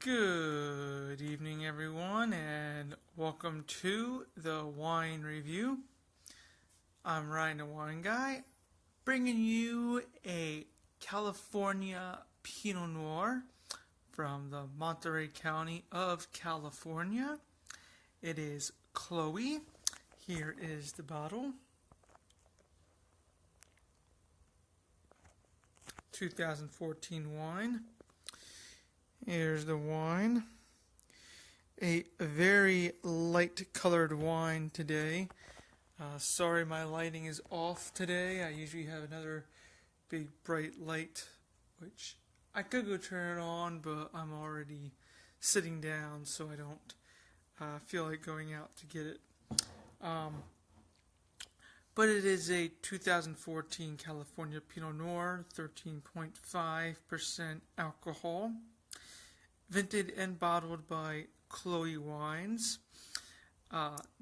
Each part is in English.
Good evening, everyone, and welcome to the wine review. I'm Ryan, the Wine Guy, bringing you a California Pinot Noir from the Monterey County of California. It is Chloe. Here is the bottle. 2014 wine. Here's the wine. A very light colored wine today. Sorry my lighting is off today. I usually have another big bright light, which I could go turn it on, but I'm already sitting down, so I don't feel like going out to get it. But it is a 2014 California Pinot Noir, 13.5% alcohol. Vinted and bottled by Chloe Wines.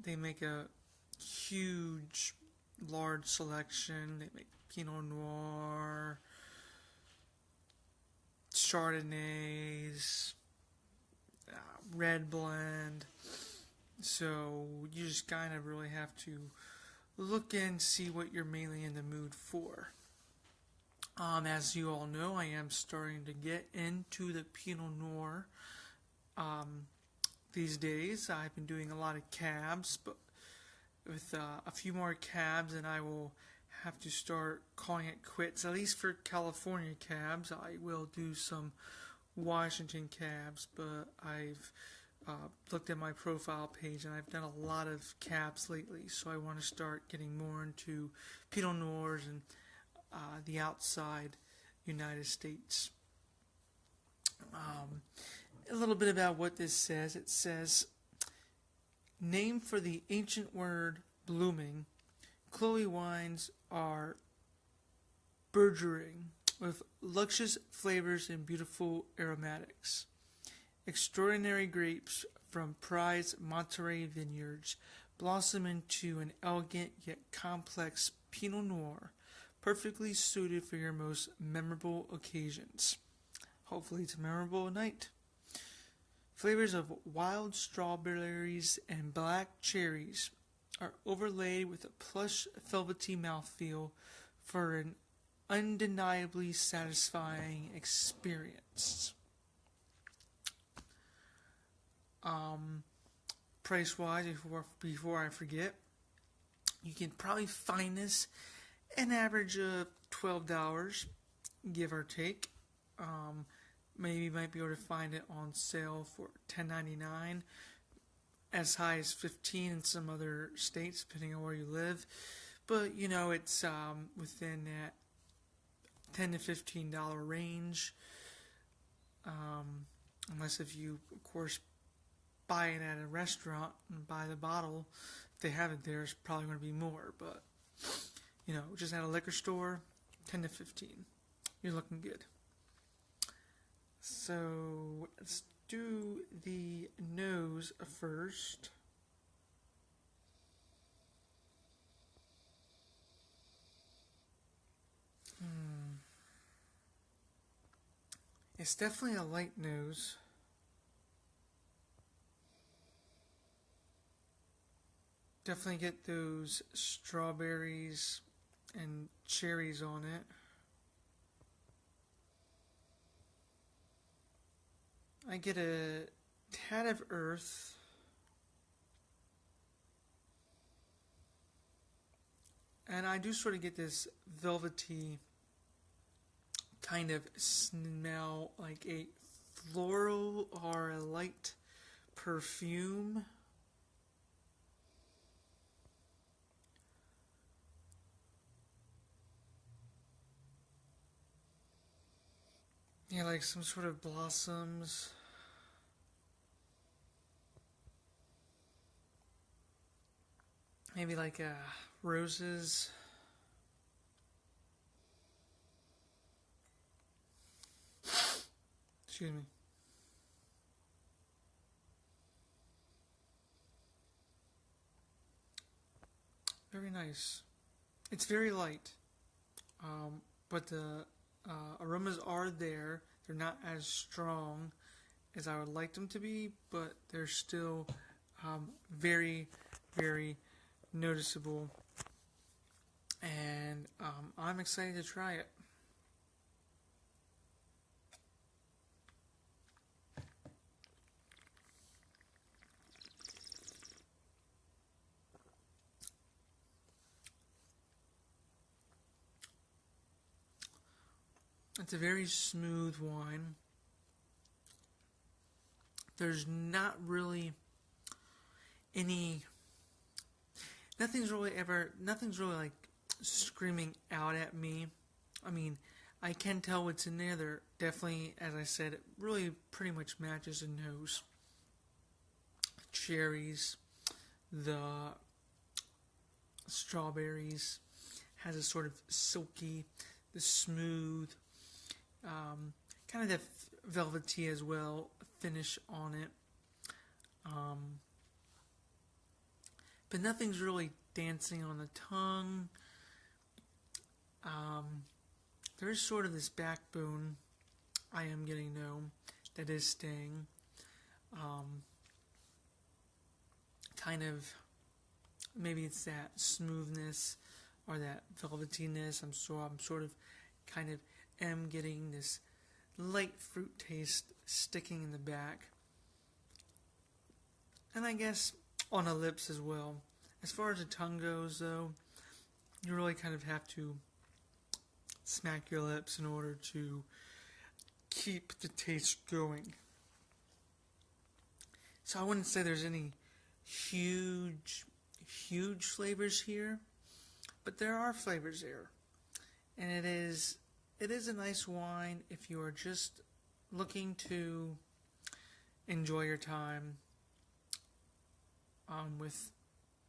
They make a huge, large selection. They make Pinot Noir, Chardonnays, red blend. So you just kind of really have to look and see what you're mainly in the mood for. As you all know, I am starting to get into the Pinot Noir these days. I've been doing a lot of cabs, but with a few more cabs, and I will have to start calling it quits. At least for California cabs, I will do some Washington cabs, but I've looked at my profile page, and I've done a lot of cabs lately, so I want to start getting more into Pinot Noirs and the outside United States. A little bit about what this says. It says, name for the ancient word blooming, Chloe wines are burgeoning with luscious flavors and beautiful aromatics. Extraordinary grapes from prized Monterey vineyards blossom into an elegant yet complex Pinot Noir, perfectly suited for your most memorable occasions. Hopefully it's a memorable night. Flavors of wild strawberries and black cherries are overlaid with a plush, velvety mouthfeel for an undeniably satisfying experience. Price-wise, before I forget, you can probably find this an average of $12, give or take. Maybe you might be able to find it on sale for $10.99, as high as $15 in some other states, depending on where you live. But you know, it's within that $10 to $15 range, unless if you, of course, buy it at a restaurant and buy the bottle. If they have it there, it's probably going to be more, but you know, just at a liquor store, 10 to 15. You're looking good. So let's do the nose first. It's definitely a light nose. Definitely get those strawberries and cherries on it. I get a tad of earth. And I do sort of get this velvety kind of smell, like a floral or a light perfume. Yeah, like some sort of blossoms. Maybe like roses. Excuse me. Very nice. It's very light, but the aromas are there. They're not as strong as I would like them to be, but they're still very, very noticeable. And I'm excited to try it. It's a very smooth wine. There's not really nothing's really like screaming out at me. I mean, I can tell what's in there. They're definitely, as I said, it really pretty much matches the nose. Cherries, the strawberries, has a sort of silky, the smooth, kind of that velvety as well finish on it. But nothing's really dancing on the tongue. There's sort of this backbone I am getting though that is staying. Kind of, maybe it's that smoothness or that velvetiness. I'm sort of kind of am getting this light fruit taste sticking in the back. And I guess on the lips as well. As far as the tongue goes though, you really kind of have to smack your lips in order to keep the taste going. So I wouldn't say there's any huge flavors here, but there are flavors there. And it is a nice wine if you are just looking to enjoy your time with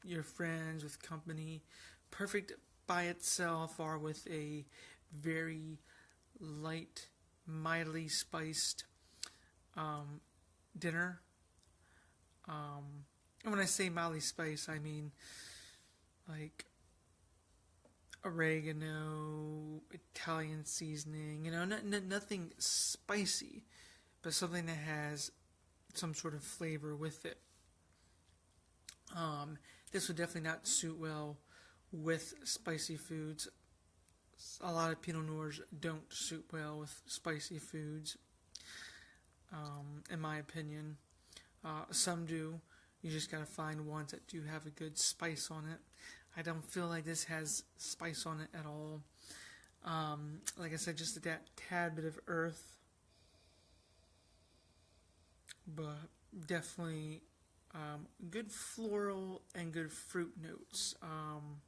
your friends, with company. Perfect by itself or with a very light, mildly spiced dinner. And when I say mildly spiced, I mean like oregano, Italian seasoning, nothing spicy, but something that has some sort of flavor with it. This would definitely not suit well with spicy foods. A lot of Pinot Noirs don't suit well with spicy foods, in my opinion. Some do. You just gotta find ones that do have a good spice on it. I don't feel like this has spice on it at all. Like I said, just that tad bit of earth, but definitely good floral and good fruit notes. I'm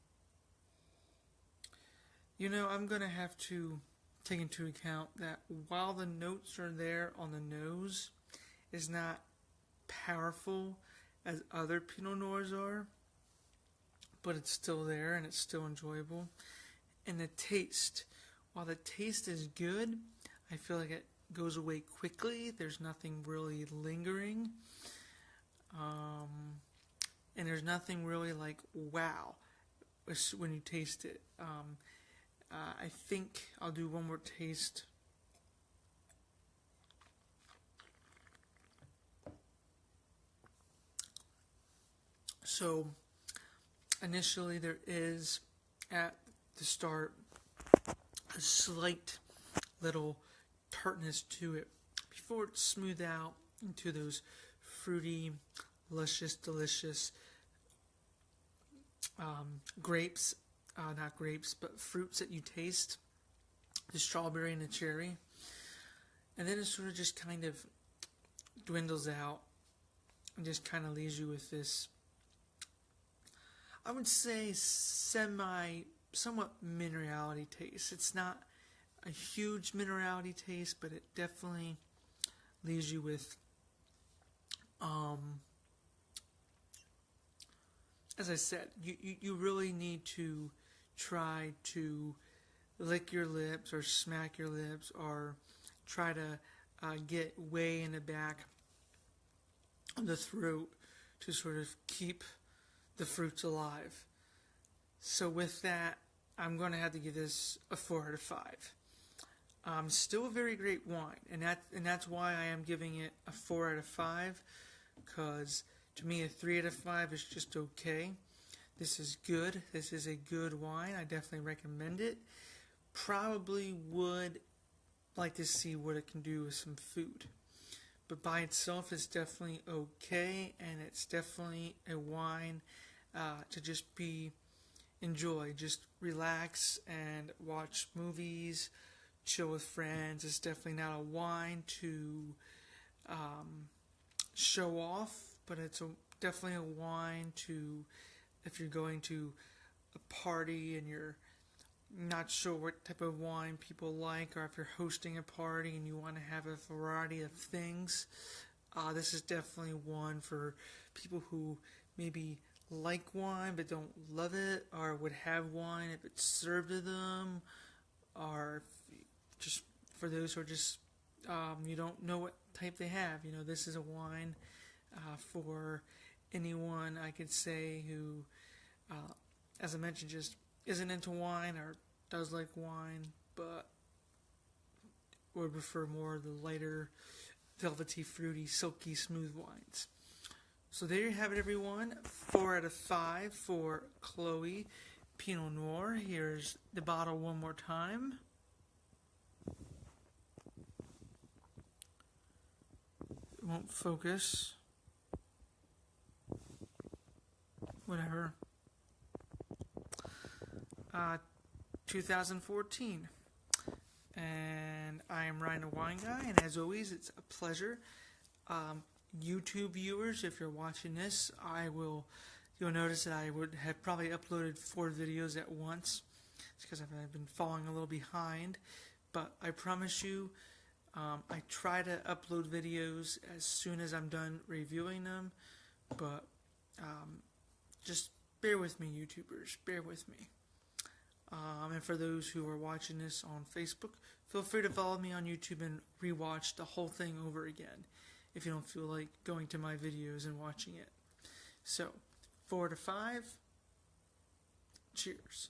going to have to take into account that while the notes are there on the nose, is not powerful as other Pinot Noirs are, but it's still there and it's still enjoyable. And the taste, while the taste is good, I feel like it goes away quickly. There's nothing really lingering. And there's nothing really like wow when you taste it. I think I'll do one more taste. So initially there is at the start a slight little tartness to it before it's smoothed out into those fruity, luscious, delicious grapes, not grapes, but fruits that you taste, the strawberry and the cherry. And then it sort of just kind of dwindles out and just kind of leaves you with this, I would say, somewhat minerality taste. It's not a huge minerality taste, but it definitely leaves you with as I said, you really need to try to lick your lips or smack your lips or try to get way in the back of the throat to sort of keep the fruits alive. So with that, I'm going to have to give this a 4 out of 5. Still a very great wine, and that's why I am giving it a 4 out of 5. Because to me, a 3 out of 5 is just okay. This is good. This is a good wine. I definitely recommend it. Probably would like to see what it can do with some food. But by itself, it's definitely okay, and it's definitely a wine to just enjoy. Just relax and watch movies, chill with friends. It's definitely not a wine to show off, but it's definitely a wine to, if you're going to a party and you're not sure what type of wine people like, or if you're hosting a party and you want to have a variety of things, this is definitely one for people who maybe like wine but don't love it, or would have wine if it's served to them, or just for those who are just you don't know what type they have. This is a wine for anyone, I could say, who, as I mentioned, just isn't into wine or does like wine, but would prefer more of the lighter, velvety, fruity, silky, smooth wines. So there you have it, everyone. 4 out of 5 for Chloe Pinot Noir. Here's the bottle one more time. It won't focus. Whatever. 2014. And I am Ryan, the Wine Guy, and as always, it's a pleasure. YouTube viewers, if you're watching this, you'll notice that I would have probably uploaded 4 videos at once. It's because I've been falling a little behind, but I promise you, I try to upload videos as soon as I'm done reviewing them, but just bear with me, YouTubers, bear with me. And for those who are watching this on Facebook, feel free to follow me on YouTube and rewatch the whole thing over again if you don't feel like going to my videos and watching it. So, 4 to 5. Cheers.